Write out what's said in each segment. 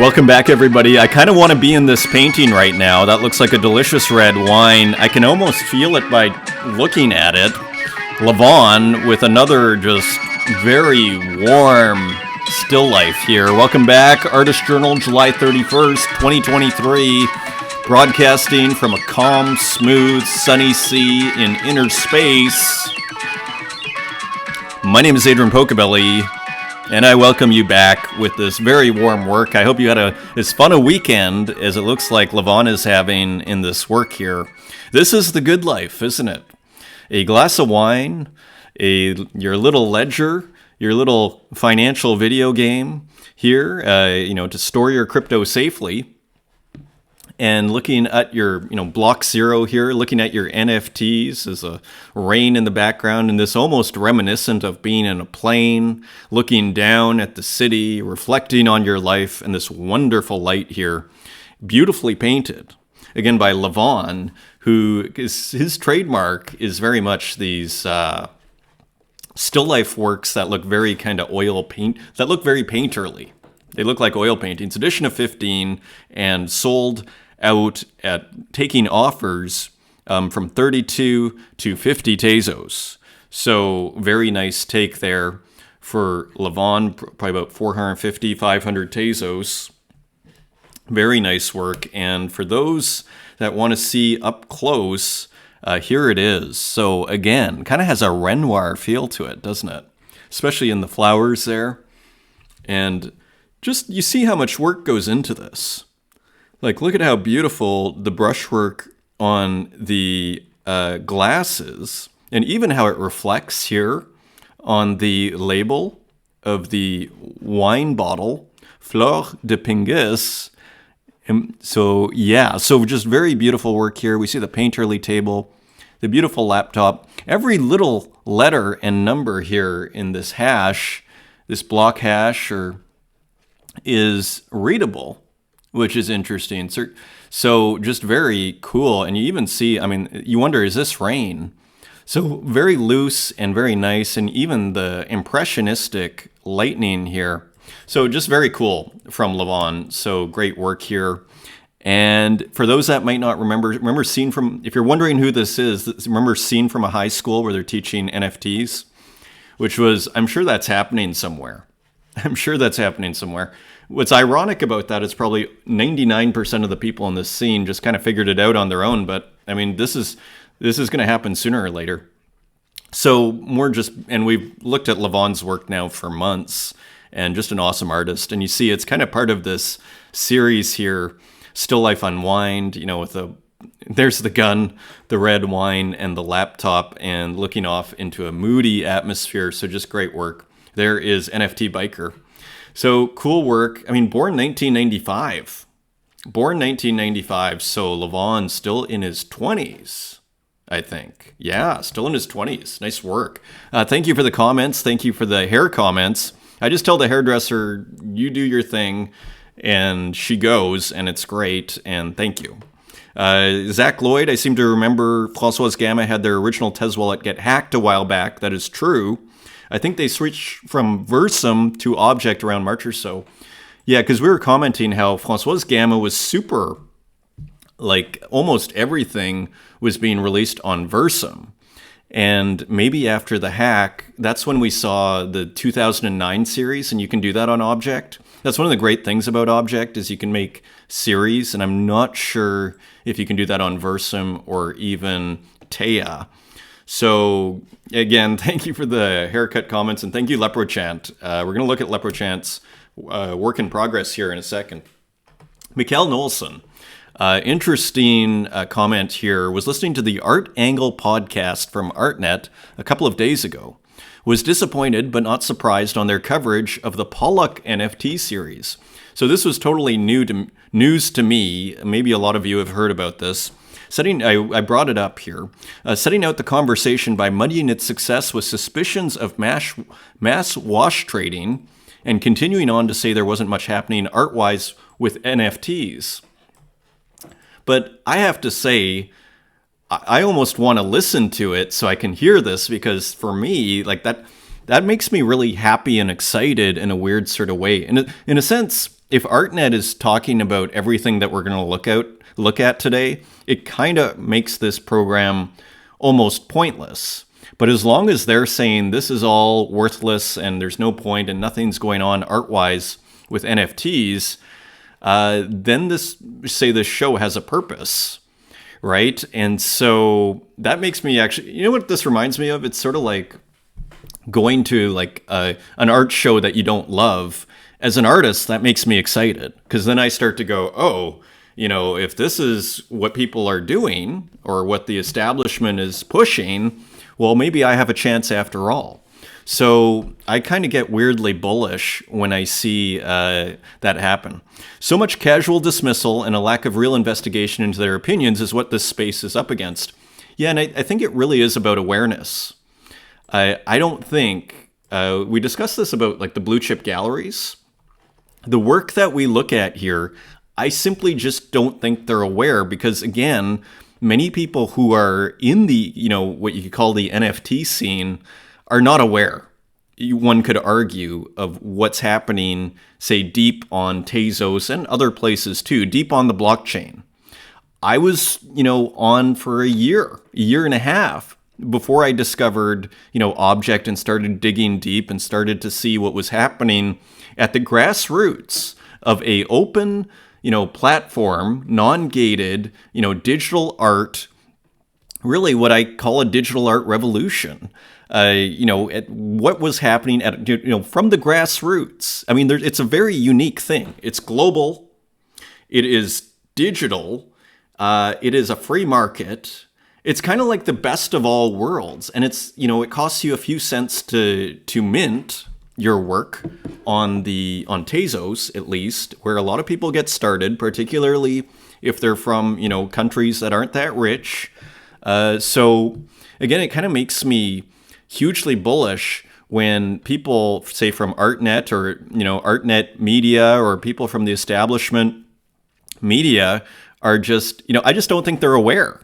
Welcome back, everybody. I kind of want to be in this painting right now. That looks like a delicious red wine. I can almost feel it by looking at it. Lavon with another just very warm still life here. Welcome back. Artist Journal, July 31st, 2023. Broadcasting from a calm, smooth, sunny sea in inner space. My name is Adrian Pocobelli, and I welcome you back with this very warm work. I hope you had as fun a weekend as it looks like Lavon is having in this work here. This is the good life, isn't it? A glass of wine, your little ledger, your little financial video game here, to store your crypto safely. And looking at your, block zero here, looking at your NFTs, there's a rain in the background, and this almost reminiscent of being in a plane, looking down at the city, reflecting on your life, and this wonderful light here, beautifully painted, again by Lavon, his trademark is very much these still life works that look very kind of oil paint, that look very painterly. They look like oil paintings. Edition of 15 and sold out at taking offers from 32 to 50 Tezos. So very nice take there for Lavon, probably about 450, 500 Tezos. Very nice work. And for those that want to see up close, here it is. So again, kind of has a Renoir feel to it, doesn't it? Especially in the flowers there. And just, you see how much work goes into this. Like, look at how beautiful the brushwork on the glasses, and even how it reflects here on the label of the wine bottle, Fleur de Pingus. So just very beautiful work here. We see the painterly table, the beautiful laptop. Every little letter and number here in this hash, this block hash, is readable, which is interesting. So just very cool. And you even see, you wonder, is this rain? So very loose and very nice. And even the impressionistic lightning here. So just very cool from Lavon. So great work here. And for those that might not remember Scene from, if you're wondering who this is, remember Scene from a High School where they're teaching NFTs, which was, I'm sure that's happening somewhere. What's ironic about that is probably 99% of the people in this scene just kind of figured it out on their own. But this is going to happen sooner or later. So and we've looked at Lavon's work now for months, and just an awesome artist. And you see, it's kind of part of this series here, Still Life Unwind, there's the gun, the red wine, and the laptop, and looking off into a moody atmosphere. So just great work. There is NFT Biker. So cool work. Born 1995. So Lavon still in his 20s, I think. Yeah, still in his 20s. Nice work. Thank you for the comments. Thank you for the hair comments. I just tell the hairdresser, you do your thing, and she goes, and it's great, and thank you. Zach Lloyd, I seem to remember François Gamma had their original Tez wallet get hacked a while back. That is true. I think they switched from Versum to Object around March or so. Yeah, because we were commenting how François Gamma was super, almost everything was being released on Versum. And maybe after the hack, that's when we saw the 2009 series, and you can do that on Object. That's one of the great things about Object is you can make series, and I'm not sure if you can do that on Versum or even Taya. So again, thank you for the haircut comments, and thank you, Leprochant. We're going to look at Leprochant's work in progress here in a second. Mikkel Nolson, interesting comment here, was listening to the Art Angle podcast from ArtNet a couple of days ago. Was disappointed but not surprised on their coverage of the Pollock NFT series. So this was totally news to me. Maybe a lot of you have heard about this. I brought it up here. Setting out the conversation by muddying its success with suspicions of mass wash trading, and continuing on to say there wasn't much happening art-wise with NFTs. But I have to say, I almost want to listen to it so I can hear this, because for me, that makes me really happy and excited in a weird sort of way. In a sense, if ArtNet is talking about everything that we're going to look at today, it kind of makes this program almost pointless. But as long as they're saying this is all worthless and there's no point and nothing's going on art-wise with NFTs, then this show has a purpose, right? And so that makes me actually, you know what this reminds me of? It's sort of like going to like an art show that you don't love. As an artist, that makes me excited because then I start to go, oh, you know, if this is what people are doing or what the establishment is pushing, well, maybe I have a chance after all. So I kind of get weirdly bullish when I see that happen. So much casual dismissal and a lack of real investigation into their opinions is what this space is up against. Yeah, and I think it really is about awareness. I don't think, we discussed this about like the blue chip galleries. The work that we look at here, I simply just don't think they're aware because, again, many people who are in the, you know, what you could call the NFT scene are not aware. One could argue of what's happening, say, deep on Tezos and other places too, deep on the blockchain. I was, you know, on for a year and a half before I discovered, you know, Object and started digging deep and started to see what was happening at the grassroots of a open, you know, platform, non-gated, you know, digital art, really what I call a digital art revolution. You know, at what was happening at, you know, from the grassroots. I mean, it's a very unique thing. It's global. It is digital. It is a free market. It's kind of like the best of all worlds. And it's, you know, it costs you a few cents to mint your work on Tezos, at least, where a lot of people get started, particularly if they're from, you know, countries that aren't that rich. So again, it kind of makes me hugely bullish when people, say from ArtNet or, you know, ArtNet media or people from the establishment media are just, you know, I just don't think they're aware.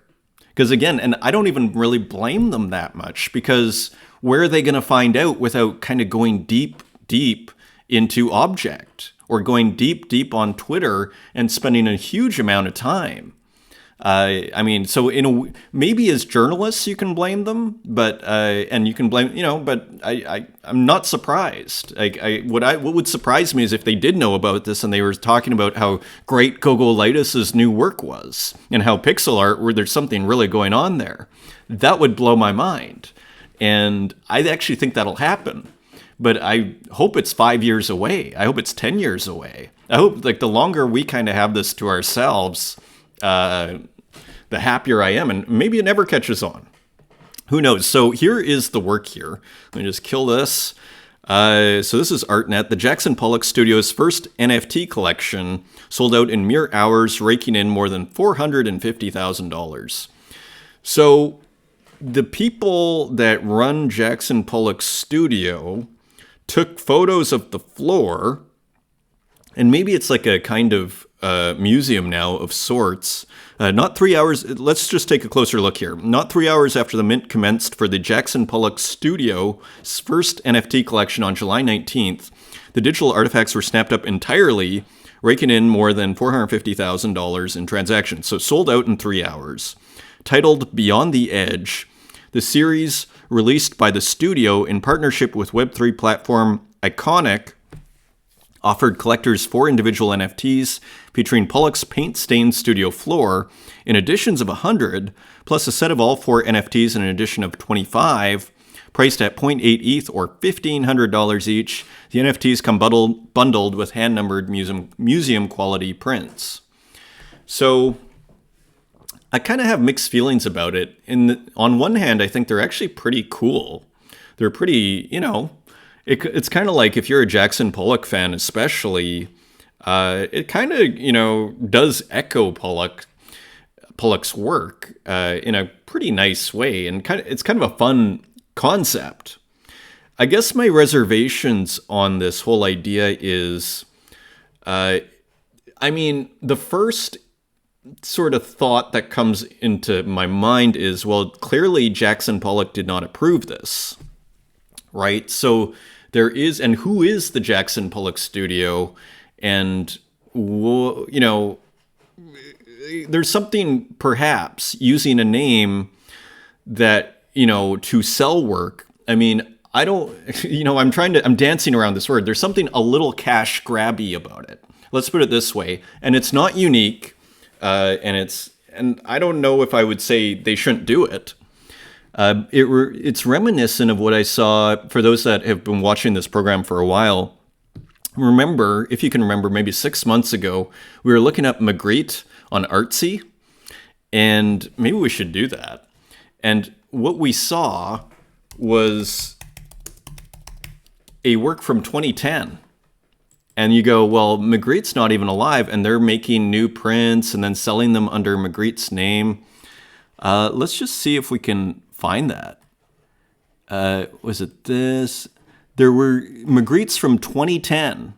Because again, and I don't even really blame them that much because where are they going to find out without kind of going deep into Object or going deep on Twitter and spending a huge amount of time? I mean, so maybe as journalists you can blame them, but and you can blame, you know, but I'm not surprised. What would surprise me is if they did know about this and they were talking about how great Gogolitus's new work was and how pixel art, where there's something really going on there. That would blow my mind, and I actually think that'll happen. But I hope it's 5 years away. I hope it's 10 years away. I hope like the longer we kind of have this to ourselves, the happier I am, and maybe it never catches on. Who knows? So here is the work here. Let me just kill this. So this is ArtNet. The Jackson Pollock Studio's first NFT collection sold out in mere hours, raking in more than $450,000. So the people that run Jackson Pollock Studio took photos of the floor, and maybe it's like a kind of museum now of sorts. Not 3 hours, let's just take a closer look here. Not 3 hours after the mint commenced for the Jackson Pollock Studio's first NFT collection on July 19th, the digital artifacts were snapped up entirely, raking in more than $450,000 in transactions. So sold out in 3 hours. Titled Beyond the Edge, the series released by the studio in partnership with Web3 platform Iconic offered collectors 4 individual NFTs featuring Pollock's paint-stained studio floor in editions of 100, plus a set of all 4 NFTs in an edition of 25, priced at 0.8 ETH or $1,500 each. The NFTs come bundled with hand-numbered museum-quality prints. So I kind of have mixed feelings about it. On one hand, I think they're actually pretty cool. They're pretty, you know, it's kind of like if you're a Jackson Pollock fan, especially, it kind of, you know, does echo Pollock's work in a pretty nice way, and it's kind of a fun concept. I guess my reservations on this whole idea is, I mean, the first sort of thought that comes into my mind is, well, clearly Jackson Pollock did not approve this, right? So there is, and who is the Jackson Pollock Studio? And, there's something perhaps using a name that, to sell work. I mean, I don't, I'm dancing around this word. There's something a little cash grabby about it. Let's put it this way. And it's not unique. And I don't know if I would say they shouldn't do it. It's reminiscent of what I saw for those that have been watching this program for a while. Remember, if you can remember, maybe 6 months ago, we were looking up Magritte on Artsy, and maybe we should do that. And what we saw was a work from 2010. And you go, well, Magritte's not even alive, and they're making new prints and then selling them under Magritte's name. Let's just see if we can find that. Was it this? There were Magrittes from 2010,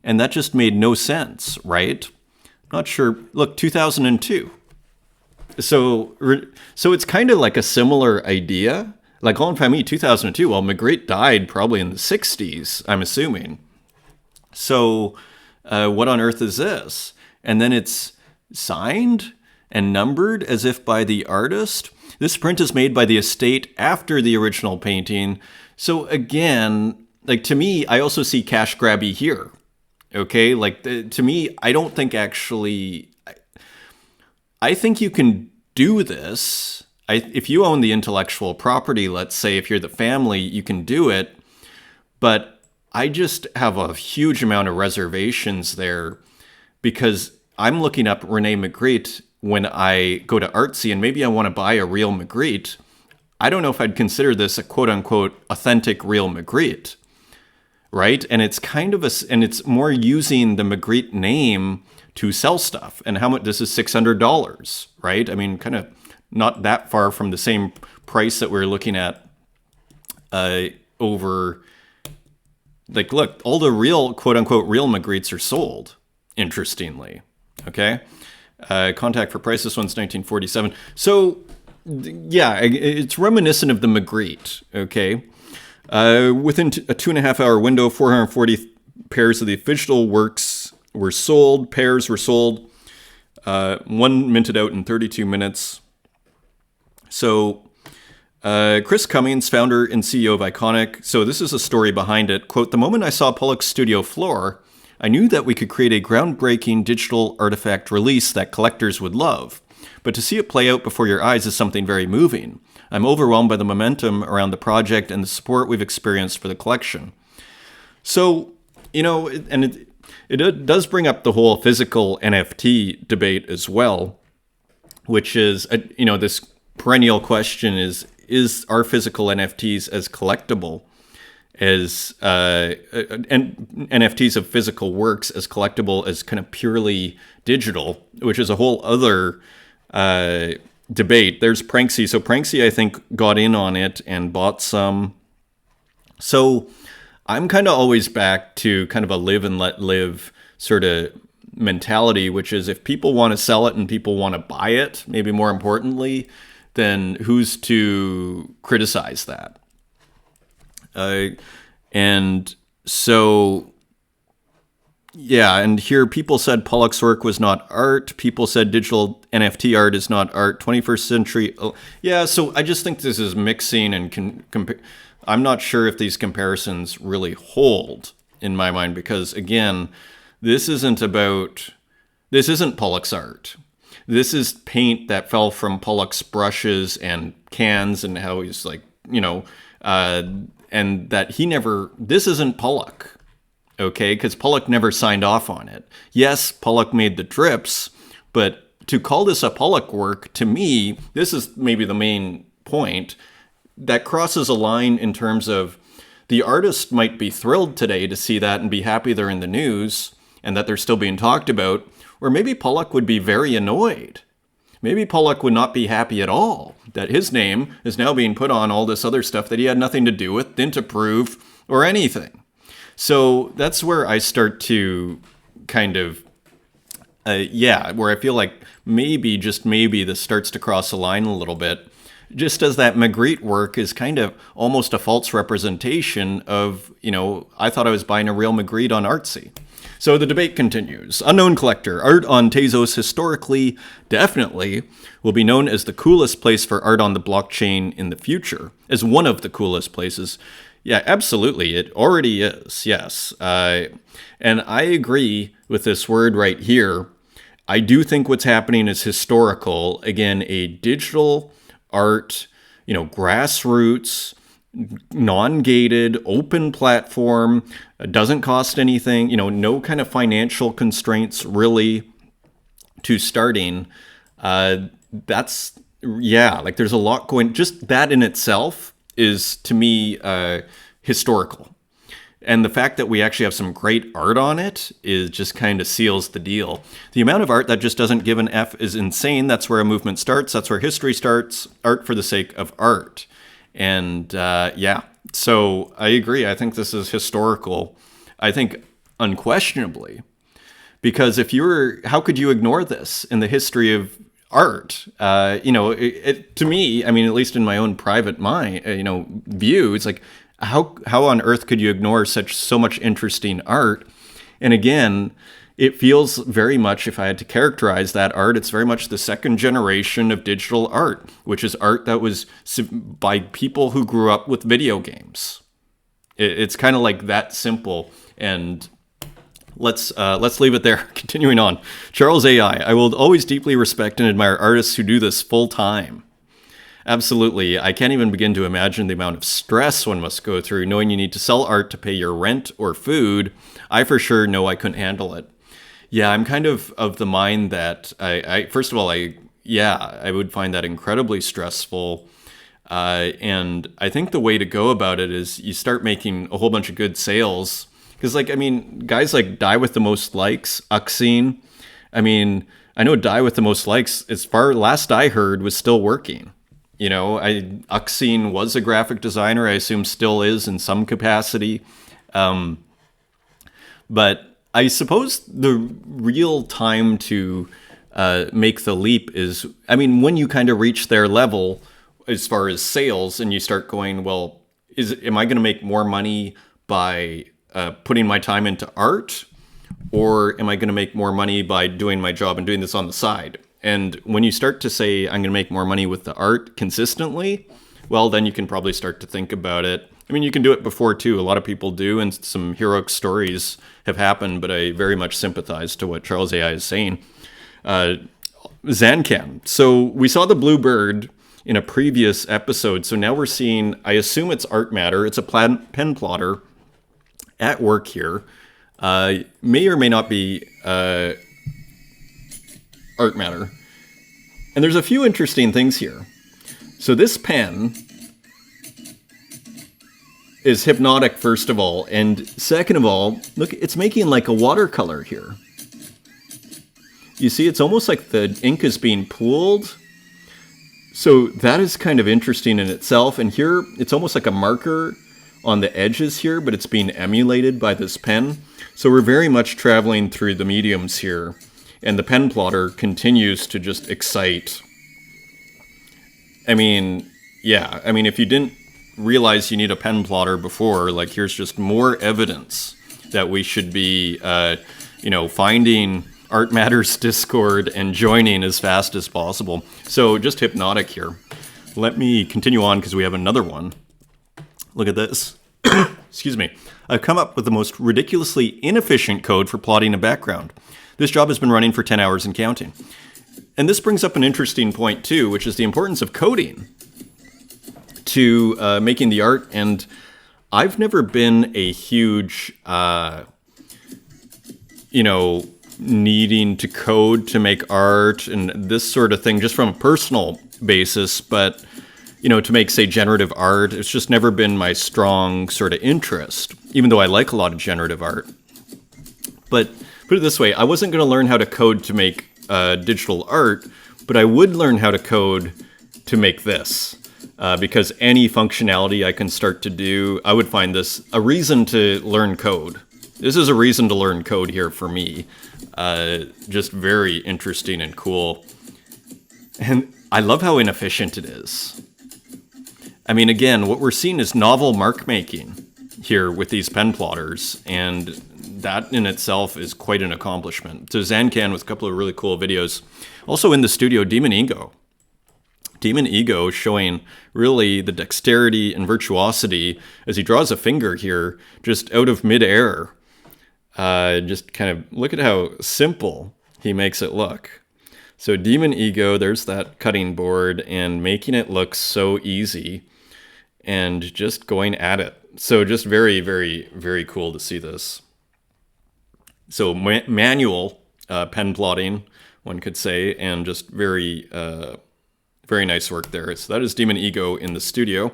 and that just made no sense, right? Not sure. Look, 2002. So it's kind of like a similar idea. Like En Famille, 2002. Well, Magritte died probably in the 60s, I'm assuming. So what on earth is this? And then it's signed and numbered as if by the artist. This print is made by the estate after the original painting. So again, like to me, I also see cash grabby here. Okay, like to me, I don't think actually, I think you can do this. If you own the intellectual property, let's say, if you're the family, you can do it. But I just have a huge amount of reservations there because I'm looking up Rene Magritte when I go to Artsy and maybe I want to buy a real Magritte. I don't know if I'd consider this a quote unquote authentic real Magritte. Right? And it's kind of and it's more using the Magritte name to sell stuff. And how much, this is $600, right? I mean, kind of not that far from the same price that we're looking at over, like, look, all the real, quote unquote, real Magrittes are sold, interestingly. Okay. Contact for price, this one's 1947. So yeah, it's reminiscent of the Magritte. Okay. Within a 2.5 hour window, 440 pairs of the official works were sold. Pairs were sold. One minted out in 32 minutes. So Chris Cummings, founder and CEO of Iconic. So this is a story behind it. Quote, "The moment I saw Pollock's studio floor, I knew that we could create a groundbreaking digital artifact release that collectors would love. But to see it play out before your eyes is something very moving. I'm overwhelmed by the momentum around the project and the support we've experienced for the collection." So, and it does bring up the whole physical NFT debate as well, which is, this perennial question is are physical NFTs as collectible as, and NFTs of physical works as collectible as kind of purely digital, which is a whole other debate. There's Pranksy. So Pranksy, I think, got in on it and bought some. So I'm kind of always back to kind of a live and let live sort of mentality, which is if people want to sell it and people want to buy it, maybe more importantly, then who's to criticize that? And so, yeah, and here people said Pollock's work was not art. People said digital NFT art is not art. 21st century. Oh, yeah, so I just think this is mixing and I'm not sure if these comparisons really hold in my mind because, again, this isn't Pollock's art. This is paint that fell from Pollock's brushes and cans and how he's like, and that this isn't Pollock. Okay, because Pollock never signed off on it. Yes, Pollock made the drips, but to call this a Pollock work, to me, this is maybe the main point, that crosses a line in terms of the artist might be thrilled today to see that and be happy they're in the news and that they're still being talked about, or maybe Pollock would be very annoyed. Maybe Pollock would not be happy at all that his name is now being put on all this other stuff that he had nothing to do with, didn't approve, or anything. So that's where I start to kind of, where I feel like maybe, just maybe, this starts to cross a line a little bit. Just as that Magritte work is kind of almost a false representation of, I thought I was buying a real Magritte on Artsy. So the debate continues. Unknown collector. Art on Tezos historically, definitely, will be known as the coolest place for art on the blockchain in the future. As one of the coolest places. Yeah, absolutely. It already is, yes. And I agree with this word right here. I do think what's happening is historical. Again, a digital art, grassroots, non-gated, open platform, doesn't cost anything, no kind of financial constraints really to starting. There's a lot going, just that in itself is to me historical. And the fact that we actually have some great art on it is just kind of seals the deal. The amount of art that just doesn't give an F is insane. That's where a movement starts. That's where history starts. Art for the sake of art. And so I agree. I think this is historical. I think unquestionably, because how could you ignore this in the history of art? To me, I mean, at least in my own private mind, view, it's like, how on earth could you ignore so much interesting art? And again, it feels very much, if I had to characterize that art, it's very much the second generation of digital art, which is art that was by people who grew up with video games. It's kind of like that simple. And let's leave it there. Continuing on. Charles AI. I will always deeply respect and admire artists who do this full time. Absolutely. I can't even begin to imagine the amount of stress one must go through knowing you need to sell art to pay your rent or food. I for sure know I couldn't handle it. Yeah, I'm kind of the mind that I first of all, I would find that incredibly stressful. And I think the way to go about it is you start making a whole bunch of good sales. Because, guys like Die With The Most Likes, Uxine. I know Die With The Most Likes, last I heard, was still working. Uxine was a graphic designer. I assume still is in some capacity. But I suppose the real time to make the leap is, when you kind of reach their level as far as sales and you start going, well, am I going to make more money by putting my time into art? Or am I going to make more money by doing my job and doing this on the side? And when you start to say, I'm going to make more money with the art consistently, well, then you can probably start to think about it. You can do it before, too. A lot of people do, and some heroic stories have happened, but I very much sympathize to what Charles AI is saying. Zancan. So we saw the blue bird in a previous episode, so now we're seeing, I assume it's art matter. It's a pen plotter at work here. May or may not be art matter. And there's a few interesting things here. So this pen is hypnotic, first of all. And second of all, look, it's making like a watercolor here. You see, it's almost like the ink is being pooled. So that is kind of interesting in itself. And here, it's almost like a marker on the edges here, but it's being emulated by this pen. So we're very much traveling through the mediums here. And the pen plotter continues to just excite. If you didn't realize you need a pen plotter before, here's just more evidence that we should be, finding Art Matters Discord and joining as fast as possible. So just hypnotic here. Let me continue on because we have another one. Look at this. Excuse me. I've come up with the most ridiculously inefficient code for plotting a background. This job has been running for 10 hours and counting. And this brings up an interesting point, too, which is the importance of coding to making the art. And I've never been a huge, needing to code to make art and this sort of thing, just from a personal basis. But, to make, say, generative art, it's just never been my strong sort of interest, even though I like a lot of generative art. But put it this way, I wasn't going to learn how to code to make digital art, but I would learn how to code to make this. Because any functionality I can start to do, I would find this a reason to learn code. This is a reason to learn code here for me. Just very interesting and cool. And I love how inefficient it is. Again, what we're seeing is novel mark making here with these pen plotters. And that in itself is quite an accomplishment. So Zancan with a couple of really cool videos. Also in the studio, Demon Ego. Demon Ego showing really the dexterity and virtuosity as he draws a finger here just out of midair. Just kind of look at how simple he makes it look. So Demon Ego, there's that cutting board and making it look so easy and just going at it. So just very, very, very cool to see this. So manual pen plotting, one could say, and just very, very nice work there. So that is Demon Ego in the studio.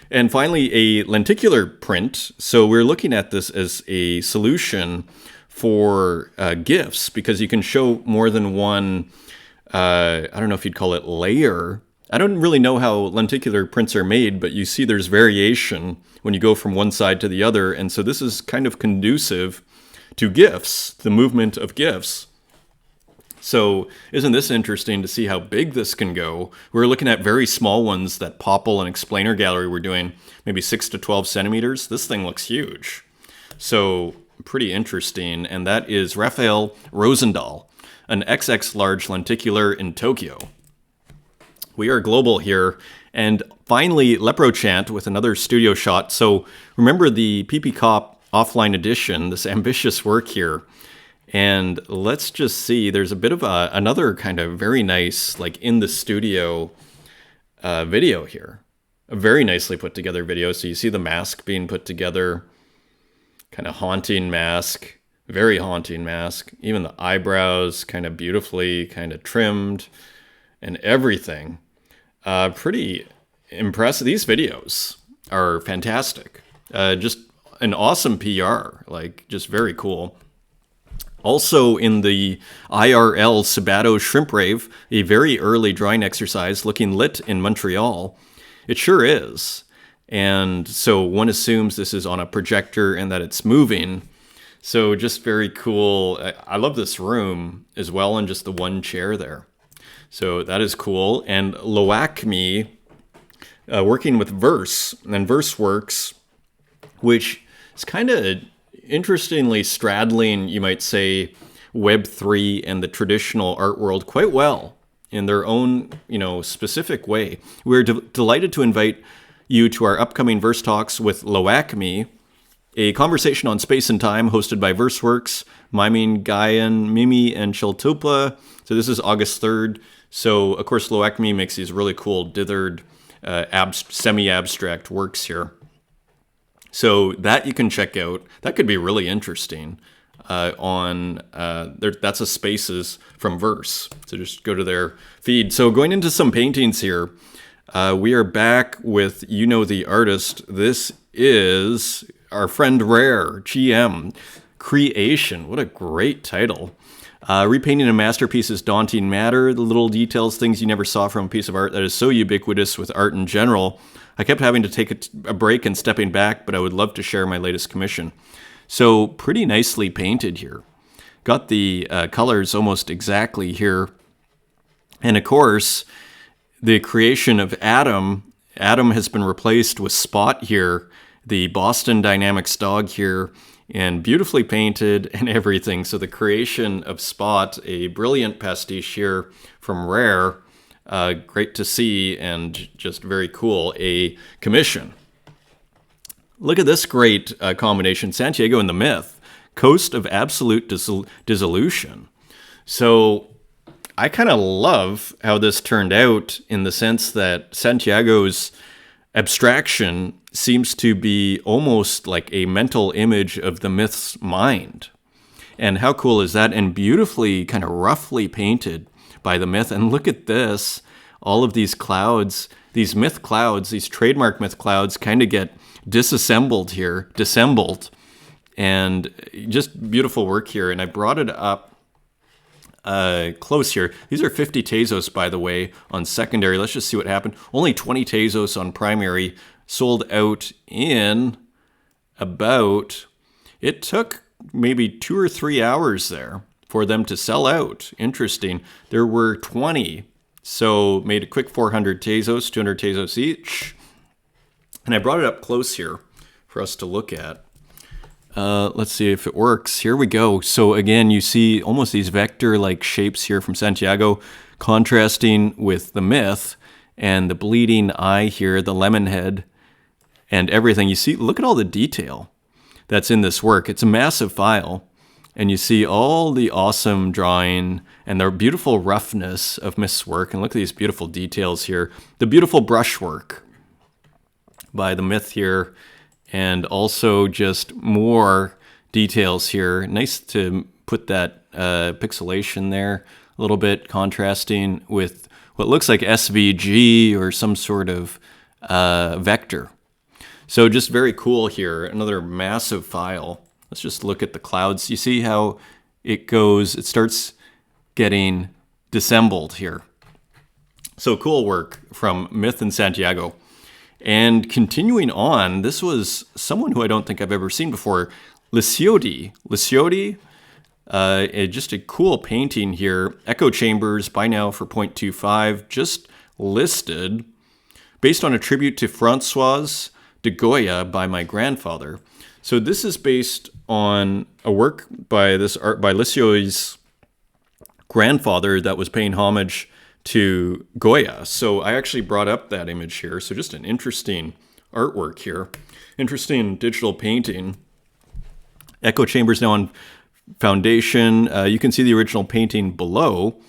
And finally, a lenticular print. So we're looking at this as a solution for GIFs, because you can show more than one, I don't know if you'd call it layer. I don't really know how lenticular prints are made, but you see there's variation when you go from one side to the other. And so this is kind of conducive to GIFs, the movement of GIFs. So isn't this interesting to see how big this can go? We're looking at very small ones that Popple and Explainer Gallery were doing, maybe 6 to 12 centimeters. This thing looks huge. So pretty interesting. And that is Raphael Rosendahl, an XX large lenticular in Tokyo. We are global here. And finally, Leprochant with another studio shot. So remember the PP Cop offline edition, this ambitious work here. And let's just see, there's a bit of another kind of very nice, like in the studio video here. A very nicely put together video. So you see the mask being put together, kind of haunting mask, very haunting mask. Even the eyebrows kind of beautifully kind of trimmed and everything. Pretty impressive. These videos are fantastic. Just an awesome PR, like just very cool. Also in the IRL Sabato Shrimp Rave, a very early drawing exercise looking lit in Montreal. It sure is. And so one assumes this is on a projector and that it's moving. So just very cool. I love this room as well, and just the one chair there. So that is cool. And Loacme, working with Verse and VerseWorks, which is kind of interestingly straddling, you might say, Web3 and the traditional art world quite well in their own, specific way. We're delighted to invite you to our upcoming Verse Talks with Loacme, a conversation on space and time hosted by VerseWorks, Miming Guyan, Mimi, and Chiltupla. So this is August 3rd. So, of course, Loacme makes these really cool dithered, semi-abstract works here. So that you can check out. That could be really interesting. That's a Spaces from Verse. So just go to their feed. So going into some paintings here, we are back with the artist. This is our friend Rare, GM, Creation. What a great title. Repainting a masterpiece's daunting matter, the little details, things you never saw from a piece of art that is so ubiquitous with art in general. I kept having to take a break and stepping back, but I would love to share my latest commission. So pretty nicely painted here. Got the colors almost exactly here. And of course, the creation of Atom. Atom has been replaced with Spot here, the Boston Dynamics dog here, and beautifully painted and everything. So the creation of Spot, a brilliant pastiche here from Rare. Great to see, and just very cool. A commission. Look at this great combination. Santiago and the Myth. Coast of Absolute Dissolution. So I kind of love how this turned out, in the sense that Santiago's abstraction seems to be almost like a mental image of the Myth's mind. And how cool is that? And beautifully, kind of roughly painted by the Myth. And look at this, all of these clouds, these Myth clouds, these trademark Myth clouds kind of get disassembled here, dissembled, and just beautiful work here. And I brought it up close here. These are 50 Tezos, by the way, on secondary. Let's just see what happened. Only 20 Tezos on primary, sold out in about, it took maybe 2 or 3 hours there for them to sell out. Interesting. There were 20. So made a quick 400 Tezos, 200 Tezos each. And I brought it up close here for us to look at. Let's see if it works. Here we go. So again, you see almost these vector-like shapes here from Santiago, contrasting with the myth and the bleeding eye here, the lemon head, and everything. You see, look at all the detail that's in this work. It's a massive file, and you see all the awesome drawing and the beautiful roughness of Myth's work. And look at these beautiful details here. The beautiful brushwork by the Myth here, and also just more details here. Nice to put that pixelation there a little bit, contrasting with what looks like SVG or some sort of vector. So just very cool here. Another massive file. Let's just look at the clouds. You see how it goes, it starts getting dissembled here. So cool work from Myth and Santiago. And continuing on, this was someone who I don't think I've ever seen before, Lisiodi. Lisiodi, just a cool painting here. Echo chambers, by now for 0.25, just listed, based on a tribute to Françoise de Goya by my grandfather. So this is based on a work by Lisiodi's grandfather that was paying homage to Goya. So I actually brought up that image here. So just an interesting artwork here. Interesting digital painting. Echo chambers now on foundation. You can see the original painting below.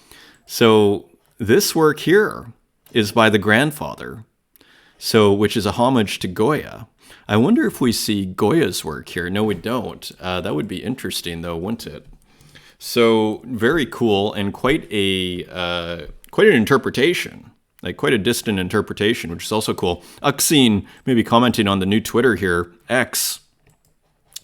So this work here is by the grandfather, so which is a homage to Goya. I wonder if we see Goya's work here. No, we don't. That would be interesting, though, wouldn't it? So very cool, and quite an interpretation, like quite a distant interpretation, which is also cool. Uxine maybe commenting on the new Twitter here, X,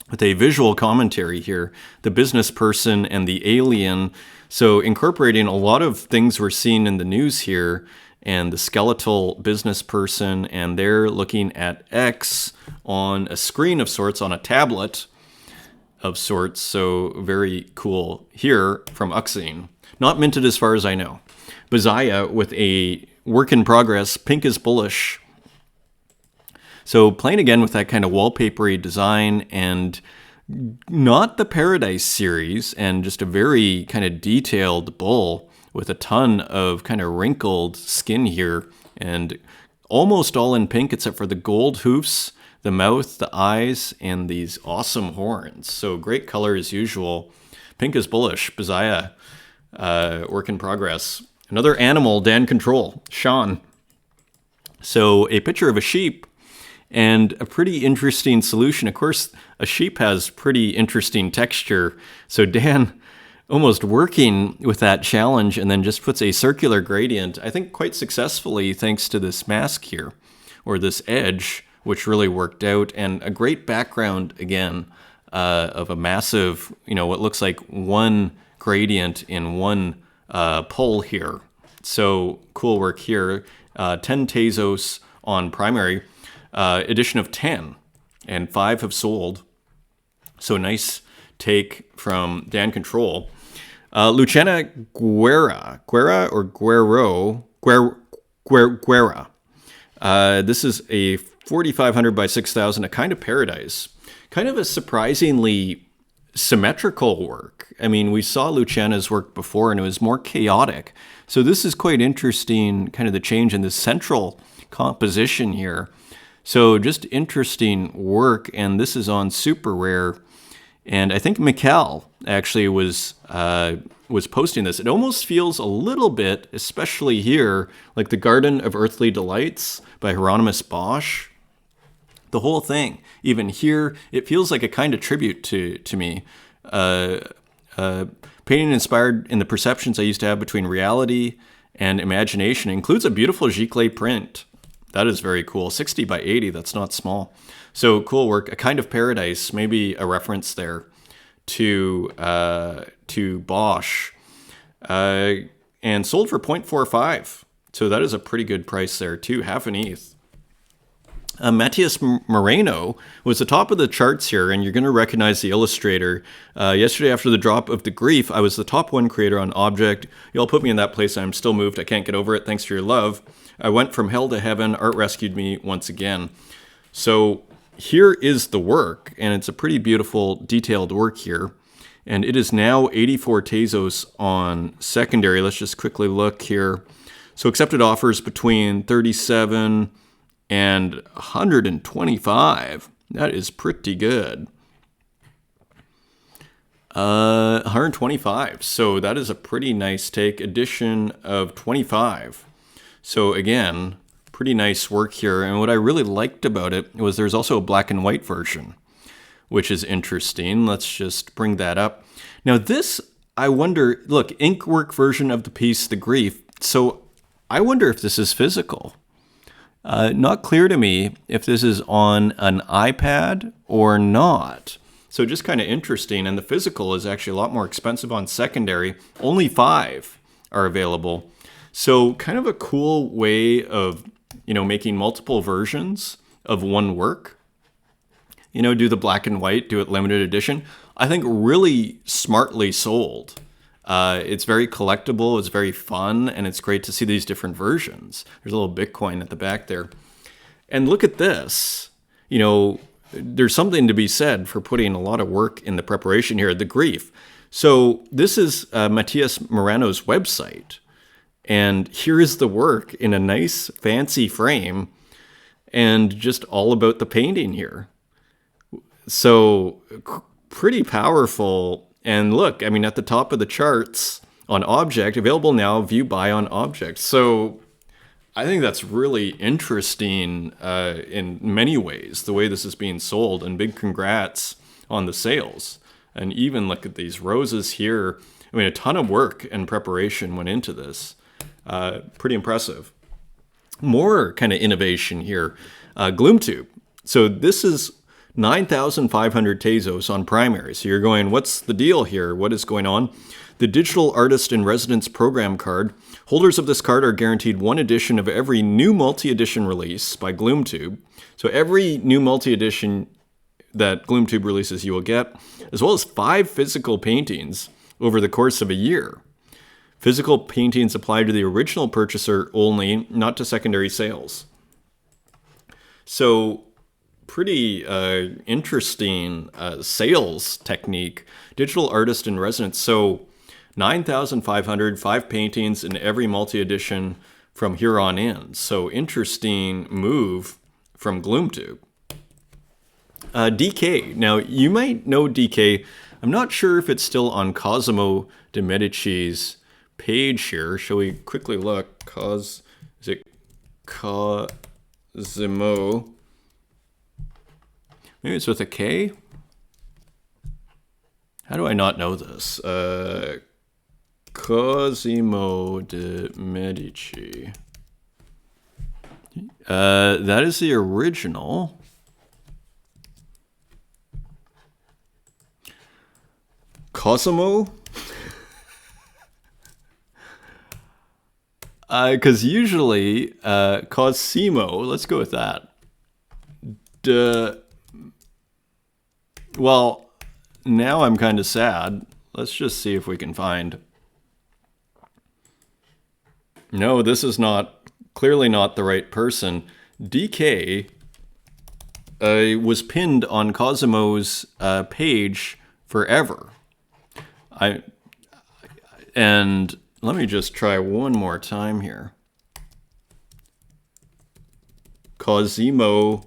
with a visual commentary here, the business person and the alien. So incorporating a lot of things we're seeing in the news here, and the skeletal business person, and they're looking at X on a screen of sorts, on a tablet of sorts. So very cool here from Uxine. Not minted as far as I know. Bazaya with a work in progress, Pink is Bullish. So playing again with that kind of wallpapery design, and not the Paradise series, and just a very kind of detailed bull with a ton of kind of wrinkled skin here, and almost all in pink except for the gold hoofs, the mouth, the eyes, and these awesome horns. So great color as usual. Pink is Bullish, Bazaya, work in progress. Another animal, Dan Control, Sean. So a picture of a sheep and a pretty interesting solution. Of course, a sheep has pretty interesting texture. So Dan almost working with that challenge, and then just puts a circular gradient, I think quite successfully, thanks to this mask here, or this edge, which really worked out, and a great background, again, of a massive, what looks like one gradient in one pull here. So cool work here. 10 Tezos on primary, edition of 10, and 5 have sold. So nice take from Dan Control. Luciana Guerra or Guerrero, Guerra. This is a 4,500 by 6,000, a kind of paradise. Kind of a surprisingly symmetrical work. I mean, we saw Luciana's work before, and it was more chaotic. So this is quite interesting, kind of the change in the central composition here. So just interesting work, and this is on super rare. And I think Mikkel actually was posting this. It almost feels a little bit, especially here, like the Garden of Earthly Delights by Hieronymus Bosch. The whole thing, even here, it feels like a kind of tribute to me. Painting inspired in the perceptions I used to have between reality and imagination. It includes a beautiful giclée print. That is very cool. 60 by 80, that's not small. So cool work. A kind of paradise, maybe a reference there to Bosch. And sold for 0.45. So that is a pretty good price there too, half an ETH. Matthias Moreno was the top of the charts here, and you're going to recognize the illustrator. Yesterday, after the drop of The Grief, I was the top one creator on Object. You all put me in that place. I'm still moved. I can't get over it. Thanks for your love. I went from hell to heaven. Art rescued me once again. So here is the work, and it's a pretty beautiful, detailed work here. And it is now 84 Tezos on secondary. Let's just quickly look here. So accepted offers between 37 and 125. That is pretty good. 125. So that is a pretty nice take. Edition of 25. So again, pretty nice work here. And what I really liked about it was there's also a black and white version, which is interesting. Let's just bring that up. Now this, I wonder, look, inkwork version of the piece, The Grief. So I wonder if this is physical. Not clear to me if this is on an iPad or not. So just kind of interesting. And the physical is actually a lot more expensive on secondary. Only 5 are available. So kind of a cool way of, making multiple versions of one work. Do the black and white, do it limited edition. I think really smartly sold. It's very collectible, it's very fun, and it's great to see these different versions. There's a little Bitcoin at the back there. And look at this. There's something to be said for putting a lot of work in the preparation here, The Grief. So this is Matias Morano's website. And here is the work in a nice, fancy frame, and just all about the painting here. So pretty powerful. And look, at the top of the charts on object, available now, view buy on object. So I think that's really interesting in many ways, the way this is being sold, and big congrats on the sales. And even look at these roses here. A ton of work and preparation went into this. Pretty impressive. More kind of innovation here. GloomTube. So this is 9,500 Tezos on primary. So you're going, what's the deal here? What is going on? The Digital Artist in Residence Program card. Holders of this card are guaranteed 1 edition of every new multi-edition release by GloomTube. So every new multi-edition that GloomTube releases you will get, as well as 5 physical paintings over the course of a year. Physical paintings apply to the original purchaser only, not to secondary sales. So pretty interesting sales technique. Digital Artist in Residence. So 9,500, 5 paintings in every multi-edition from here on in. So interesting move from GloomTube. DK. Now, you might know DK. I'm not sure if it's still on Cosimo de Medici's page here. Shall we quickly look? Is it Cosimo? Maybe it's with a K? How do I not know this? Cosimo de Medici. That is the original. Cosimo? Because usually, Cosimo, let's go with that. Well, now I'm kind of sad. Let's just see if we can find. No, this is clearly not the right person. DK was pinned on Cosimo's page forever. And let me just try one more time here. Cosimo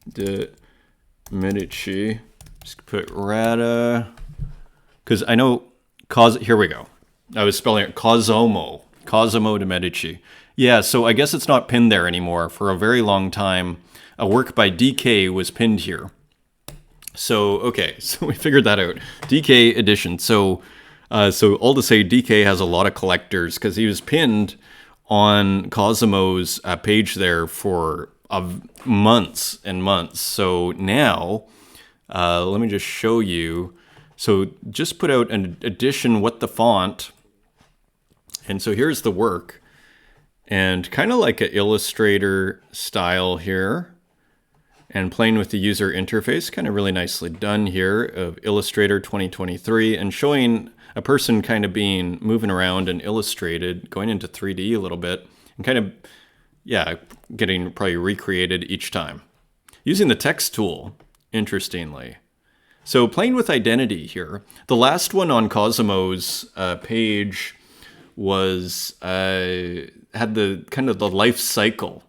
de Medici. Just put Rada. Because I know here we go. I was spelling it Cosimo de Medici. Yeah, so I guess it's not pinned there anymore. For a very long time, a work by DK was pinned here. So, okay, so we figured that out. DK edition. So all to say, DK has a lot of collectors because he was pinned on Cosimo's page there for months and months. So now, let me just show you. So just put out an edition with the font. And so here's the work. And kind of like an Illustrator style here. And playing with the user interface, kind of really nicely done here, of Illustrator 2023, and showing a person kind of moving around and illustrated, going into 3D a little bit, and kind of yeah, getting probably recreated each time. Using the text tool, interestingly. So playing with identity here. The last one on Cosimo's page was had the kind of the life cycle,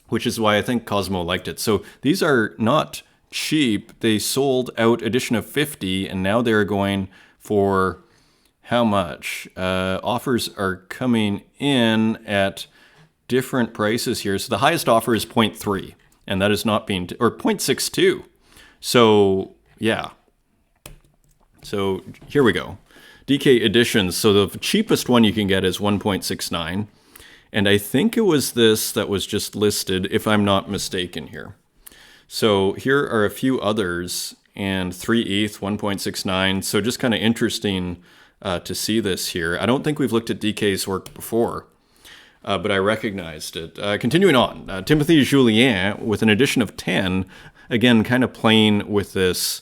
which is why I think Cosmo liked it. So these are not cheap. They sold out edition of 50, and now they're going for how much? Offers are coming in at different prices here. So the highest offer is 0.3, and that is not being, or 0.62. So yeah. So here we go. DK editions. So the cheapest one you can get is 1.69. And I think it was this that was just listed, if I'm not mistaken here. So here are a few others, and 3 ETH, 1.69. So just kind of interesting to see this here. I don't think we've looked at DK's work before, but I recognized it. Continuing on, Timothy Julien with an edition of 10, again, kind of playing with this,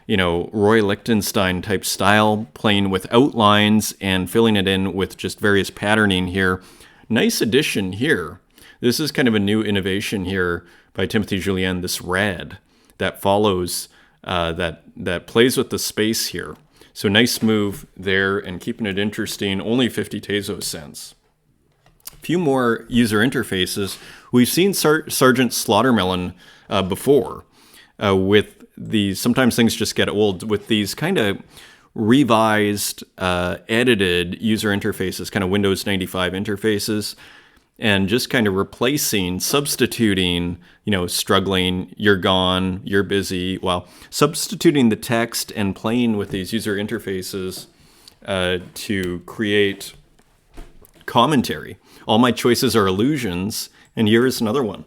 Roy Lichtenstein type style, playing with outlines and filling it in with just various patterning here. Nice addition here. This is kind of a new innovation here by Timothy Julien, this red that follows, that plays with the space here. So nice move there and keeping it interesting, only 50 Tezos cents. A few more user interfaces. We've seen Sergeant Slaughtermelon before with these, sometimes things just get old, with these kind of revised, edited user interfaces, kind of Windows 95 interfaces, and just kind of replacing, substituting, struggling, you're gone, you're busy, substituting the text and playing with these user interfaces to create commentary. All my choices are illusions, and here is another one.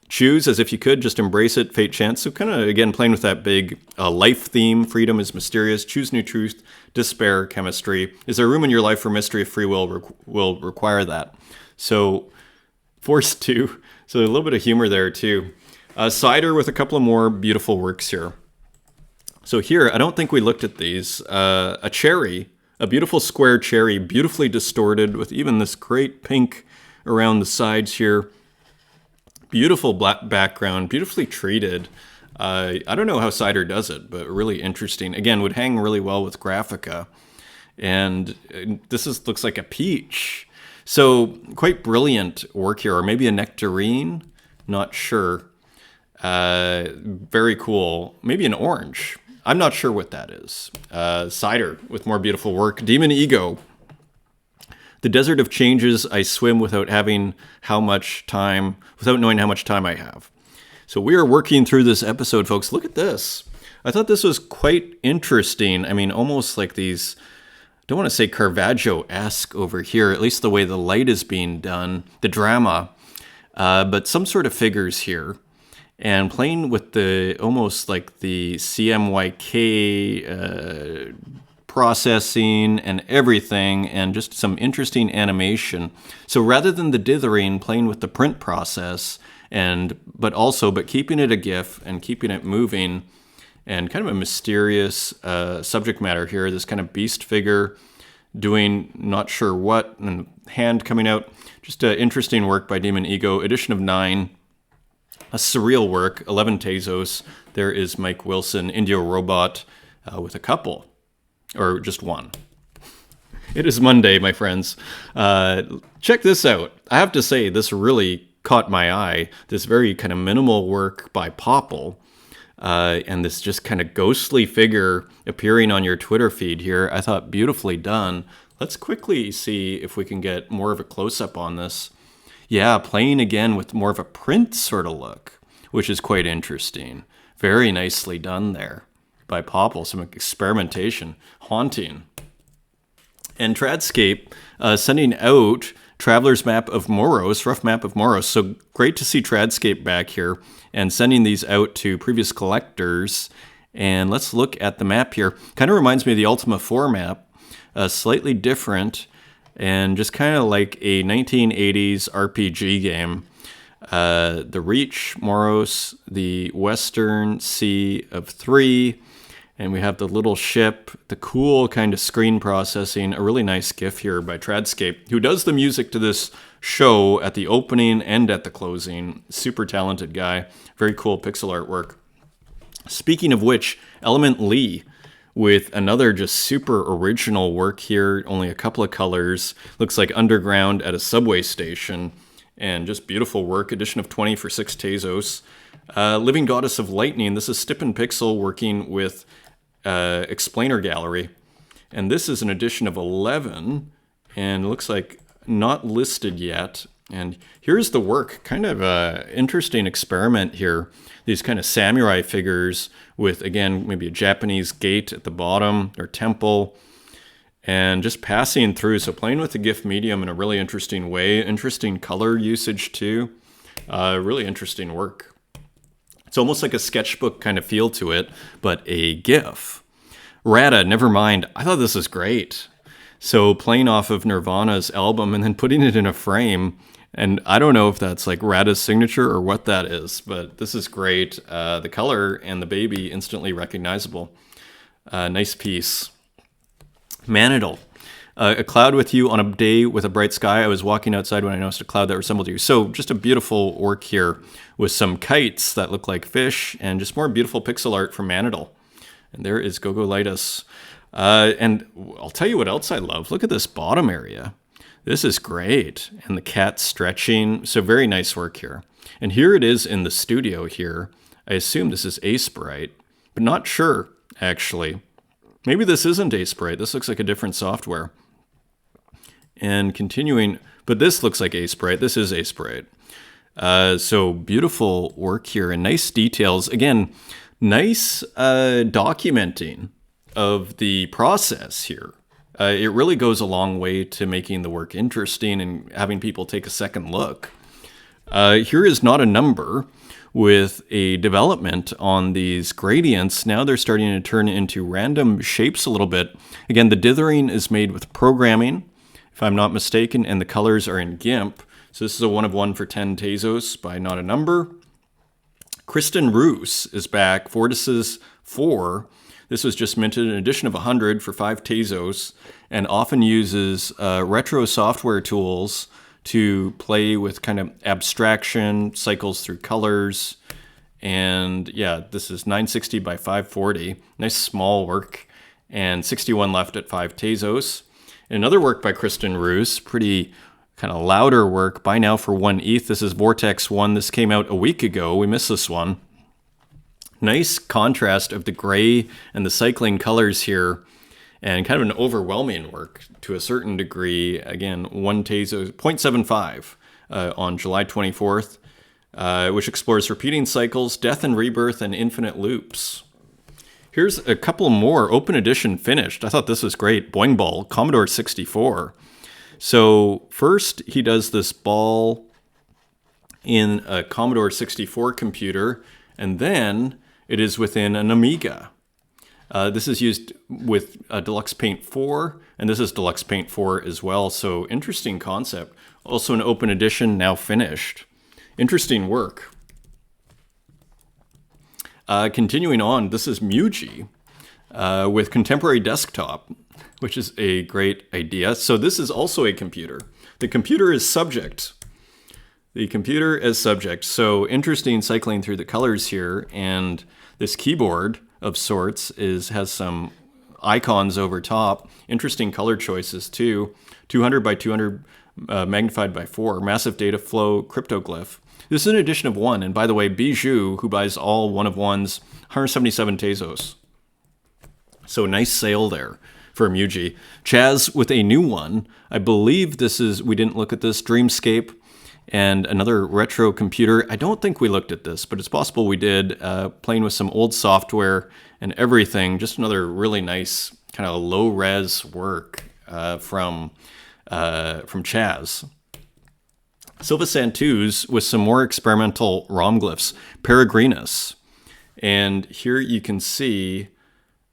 Choose as if you could, just embrace it, fate, chance. So kind of, again, playing with that big life theme. Freedom is mysterious. Choose new truth. Despair, chemistry. Is there room in your life for mystery if free will will require that? So forced to. So a little bit of humor there, too. Cider with a couple of more beautiful works here. So here, I don't think we looked at these. A cherry, a beautiful square cherry, beautifully distorted with even this great pink around the sides here. Beautiful black background, beautifully treated. I don't know how Cider does it, but really interesting. Again, would hang really well with Graphica. And this looks like a peach. So quite brilliant work here, or maybe a nectarine, not sure. Very cool. Maybe an orange. I'm not sure what that is. Cider with more beautiful work. Demon Ego. The desert of changes, I swim without knowing how much time I have. So we are working through this episode, folks. Look at this. I thought this was quite interesting. I mean, almost like these, I don't want to say Caravaggio-esque over here, at least the way the light is being done, the drama, but some sort of figures here. And playing with the, almost like the CMYK processing and everything, and just some interesting animation. So rather than the dithering, playing with the print process, but keeping it a GIF and keeping it moving, and kind of a mysterious subject matter here. This kind of beast figure doing not sure what, and hand coming out. Just an interesting work by Demon Ego, edition of 9. A surreal work, 11 Tezos. There is Mike Wilson, Indio Robot, with a couple. Or just one. It is Monday, my friends. Check this out. I have to say, this really caught my eye. This very kind of minimal work by Popple. And this just kind of ghostly figure appearing on your Twitter feed here. I thought beautifully done. Let's quickly see if we can get more of a close-up on this. Yeah, playing again with more of a print sort of look, which is quite interesting. Very nicely done there by Popple, some experimentation, haunting. And Tradscape sending out Traveler's Map of Moros, rough map of Moros. So great to see Tradscape back here and sending these out to previous collectors. And let's look at the map here. Kind of reminds me of the Ultima 4 map, slightly different, and just kind of like a 1980s RPG game. The Reach, Moros, the Western Sea of 3, And we have the little ship, the cool kind of screen processing, a really nice GIF here by Tradscape, who does the music to this show at the opening and at the closing. Super talented guy. Very cool pixel artwork. Speaking of which, Element Lee with another just super original work here, only a couple of colors. Looks like underground at a subway station. And just beautiful work. Edition of 20 for 6 Tezos. Living Goddess of Lightning. This is Stip and Pixel working with Explainer Gallery. And this is an edition of 11. And looks like not listed yet. And here's the work. Kind of an interesting experiment here. These kind of samurai figures with, again, maybe a Japanese gate at the bottom, or temple, and just passing through. So playing with the GIF medium in a really interesting way. Interesting color usage too. Really interesting work. It's almost like a sketchbook kind of feel to it, but a GIF. Rada, Nevermind. I thought this was great. So playing off of Nirvana's album and then putting it in a frame. And I don't know if that's like Rada's signature or what that is, but this is great. The color and the baby instantly recognizable. Nice piece. Manidal. A cloud with you on a day with a bright sky. I was walking outside when I noticed a cloud that resembled you. So just a beautiful work here with some kites that look like fish and just more beautiful pixel art from Manidal. And there is Gogolitis. And I'll tell you what else I love. Look at this bottom area. This is great. And the cat stretching. So very nice work here. And here it is in the studio here. I assume this is Aseprite, but not sure, actually. Maybe this isn't Aseprite. This looks like a different software. And continuing, but this looks like Aseprite. This is Aseprite. So beautiful work here and nice details. Again, nice documenting of the process here. It really goes a long way to making the work interesting and having people take a second look. Here is Not a Number with a development on these gradients. Now they're starting to turn into random shapes a little bit. Again, the dithering is made with programming, if I'm not mistaken, and the colors are in GIMP. So this is a 1 of 1 for 10 Tezos by Not a Number. Kristen Roos is back. Fortis's 4. This was just minted, an edition of 100 for 5 Tezos, and often uses retro software tools to play with kind of abstraction, cycles through colors. And yeah, this is 960 by 540. Nice small work, and 61 left at 5 Tezos. Another work by Kristen Roos, pretty kind of louder work, Buy Now for 1 ETH. This is Vortex 1. This came out a week ago. We missed this one. Nice contrast of the gray and the cycling colors here, and kind of an overwhelming work to a certain degree. Again, 1 Tezos, 0.75 on July 24th, which explores repeating cycles, death and rebirth, and infinite loops. Here's a couple more, open edition finished. I thought this was great. Boing Ball, Commodore 64. So first he does this ball in a Commodore 64 computer, and then it is within an Amiga. This is used with Deluxe Paint 4, and this is Deluxe Paint 4 as well. So interesting concept. Also an open edition, now finished. Interesting work. Continuing on, this is Muji with Contemporary Desktop, which is a great idea. So this is also a computer. The computer is subject. The computer as subject. So interesting cycling through the colors here, and this keyboard of sorts has some icons over top. Interesting color choices too. 200 by 200 magnified by 4. Massive data flow cryptoglyph. This is an edition of 1. And by the way, Bijou, who buys all 1 of 1s, 177 Tezos. So nice sale there for Muji. Chaz with a new one. I believe this is, we didn't look at this, Dreamscape. And another retro computer. I don't think we looked at this, but it's possible we did. Playing with some old software and everything. Just another really nice kind of low-res work from Chaz. Silva Santus with some more experimental ROM glyphs. Peregrinus. And here you can see,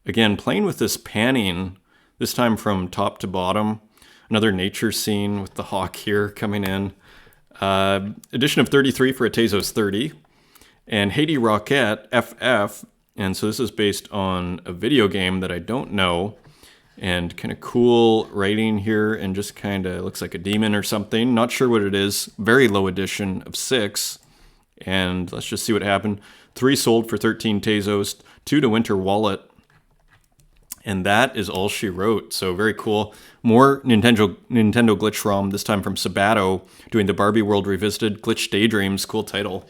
again, playing with this panning, this time from top to bottom. Another nature scene with the hawk here coming in. Edition of 33 for a Tezos 30. And Haiti Rocket FF And so this is based on a video game that I don't know. And kind of cool writing here, and just kind of looks like a demon or something. Not sure what it is. Very low edition of 6. And let's just see what happened. 3 sold for 13 Tezos, 2 to Winter Wallet. And that is all she wrote. So very cool. More Nintendo Glitch ROM, this time from Sabato, doing the Barbie World Revisited, Glitch Daydreams, cool title.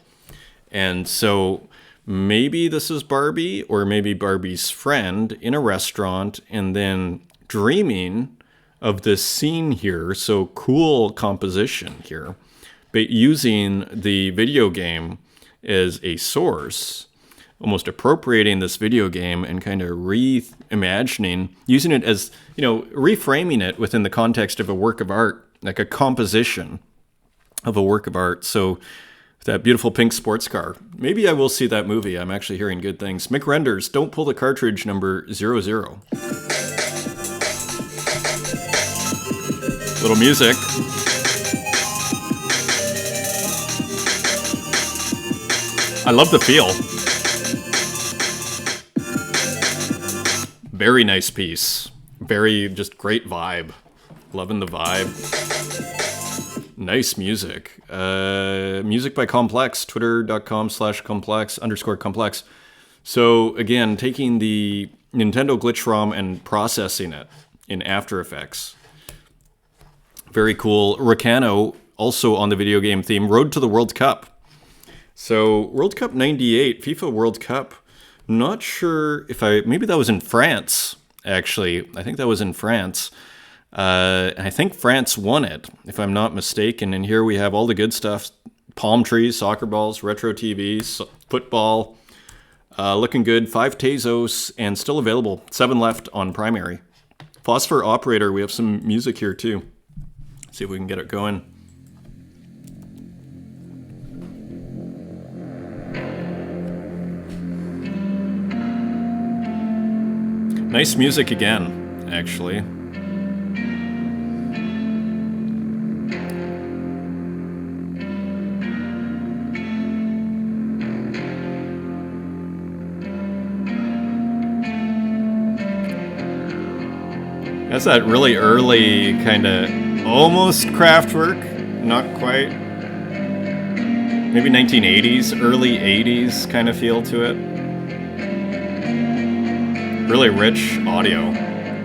And so maybe this is Barbie, or maybe Barbie's friend in a restaurant, and then dreaming of this scene here. So cool composition here, but using the video game as a source, almost appropriating this video game and kind of reimagining, using it as, reframing it within the context of a work of art, like a composition of a work of art. So that beautiful pink sports car. Maybe I will see that movie. I'm actually hearing good things. Mick Renders, Don't Pull the Cartridge, number 00. Little music. I love the feel. Very nice piece. Very just great vibe. Loving the vibe. Nice music. Music by Complex, twitter.com/complex_complex. So again, taking the Nintendo Glitch ROM and processing it in After Effects. Very cool. Ricano, also on the video game theme, Road to the World Cup. So World Cup 98, FIFA World Cup. Not sure if maybe that was in France, actually. I think that was in France. I think France won it, if I'm not mistaken. And here we have all the good stuff. Palm trees, soccer balls, retro TVs, football. Looking good. 5 Tezos and still available. 7 left on primary. Phosphor Operator, we have some music here too. See if we can get it going. Nice music again, actually. That's that really early kind of almost Kraftwerk, not quite. Maybe 1980s, early 80s kind of feel to it. Really rich audio.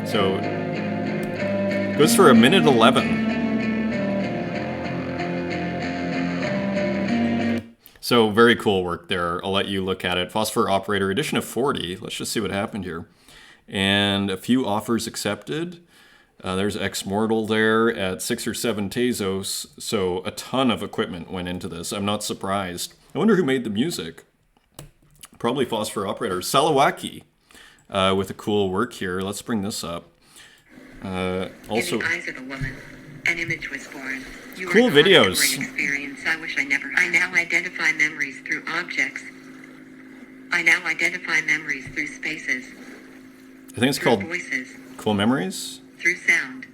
So it goes for 1:11. So very cool work there. I'll let you look at it. Phosphor Operator, edition of 40. Let's just see what happened here. And a few offers accepted. There's Ex-Mortal there at 6 or 7 Tezos. So a ton of equipment went into this. I'm not surprised. I wonder who made the music. Probably Phosphor Operator. Salawaki with a cool work here. Let's bring this up. Also, in the eyes of a woman, an image was born. You cool videos. Experience. I wish I never. I now identify memories through objects. I now identify memories through spaces. I think it's called voices. Cool Memories. Through sound.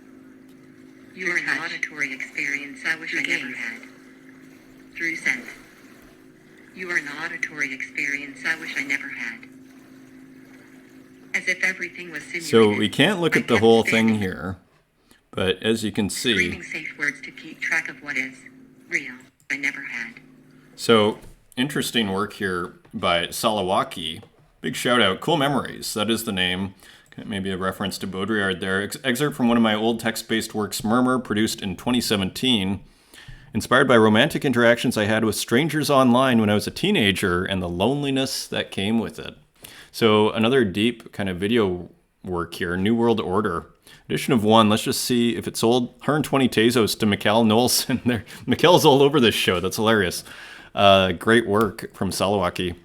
You're an auditory experience I wish I never had. Through scent. You are an auditory experience I wish I never had. As if everything was simulated. So we can't look at the whole thing here, but as you can see, screaming safe words to keep track of what is real I never had. So interesting work here by Salawaki. Big shout out. Cool Memories. That is the name. Maybe a reference to Baudrillard there. Excerpt from one of my old text-based works, Murmur, produced in 2017. Inspired by romantic interactions I had with strangers online when I was a teenager and the loneliness that came with it. So another deep kind of video work here. New World Order. Edition of 1. Let's just see if it sold. 120 Tezos to Mikkel Knowlson there. Mikkel's all over this show. That's hilarious. Great work from Salawaki.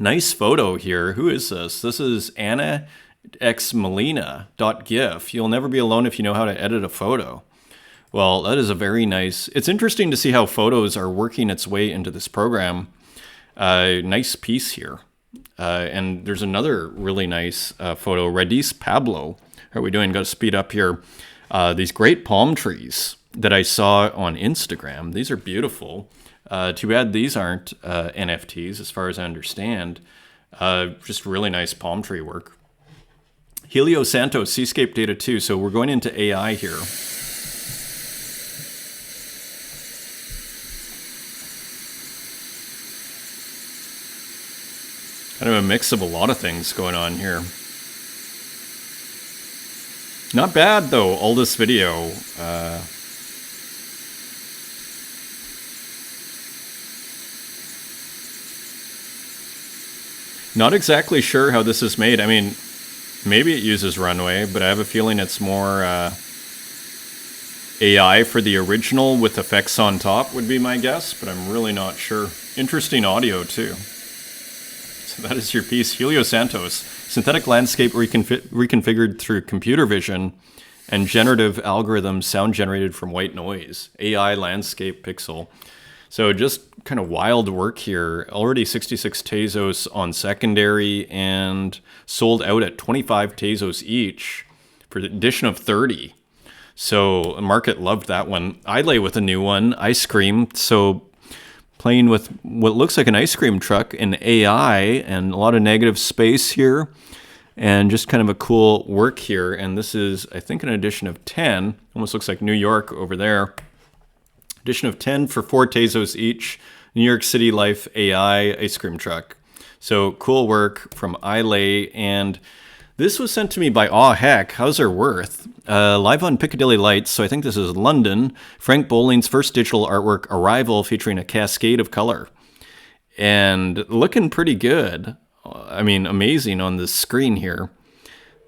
Nice photo here. Who is this? This is Anna xmelina.gif. You'll never be alone if you know how to edit a photo. Well, that is a very nice... It's interesting to see how photos are working its way into this program. Nice piece here. And there's another really nice photo. Radis Pablo. How are we doing? Got to speed up here. These great palm trees that I saw on Instagram. These are beautiful. Too bad these aren't NFTs as far as I understand. Just really nice palm tree work. Helio Santos, Seascape Data 2. So we're going into AI here. Kind of a mix of a lot of things going on here. Not bad, though, all this video. Not exactly sure how this is made. I mean, maybe it uses Runway, but I have a feeling it's more AI for the original with effects on top would be my guess, but I'm really not sure. Interesting audio, too. So that is your piece, Helio Santos. Synthetic landscape reconfigured through computer vision and generative algorithms, sound generated from white noise. AI landscape pixel. So just kind of wild work here. Already 66 Tezos on secondary and sold out at 25 Tezos each for the addition of 30. So the market loved that one. I lay with a new one, Ice Cream. So playing with what looks like an ice cream truck in AI and a lot of negative space here. And just kind of a cool work here. And this is, I think, an edition of 10. Almost looks like New York over there. Edition of 10 for 4 Tezos each. New York City Life AI ice cream truck. So cool work from iLay. And this was sent to me by Aw Heck. How's her worth? Live on Piccadilly Lights. So I think this is London. Frank Bowling's first digital artwork, Arrival, featuring a cascade of color. And looking pretty good. I mean, amazing on the screen here.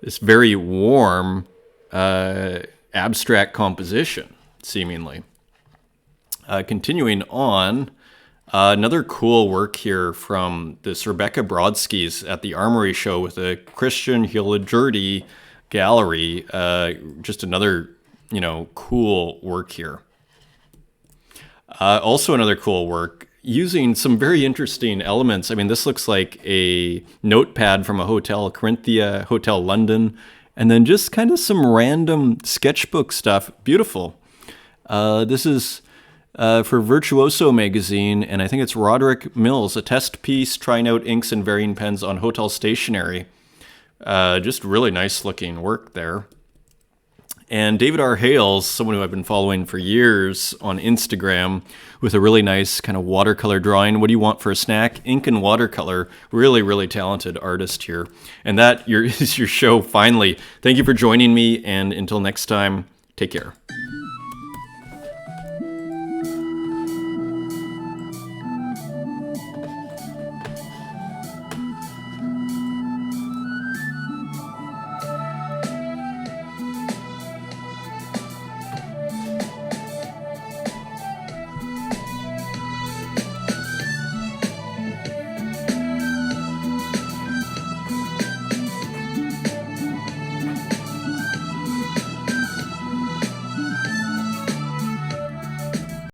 This very warm, abstract composition, seemingly. Continuing on, another cool work here from this Rebecca Brodsky's at the Armory show with a Christian Hilligerdi gallery. Just another, cool work here. Also another cool work using some very interesting elements. I mean, this looks like a notepad from a hotel, Corinthia Hotel London, and then just kind of some random sketchbook stuff. Beautiful. This is for Virtuoso magazine, and I think it's Roderick Mills, a test piece trying out inks and varying pens on hotel stationery. Just really nice looking work there. And David R. Hales, someone who I've been following for years on Instagram, with a really nice kind of watercolor drawing. What do you want for a snack? Ink and watercolor. Really, really talented artist here. And that is your show, finally. Thank you for joining me, and until next time, take care.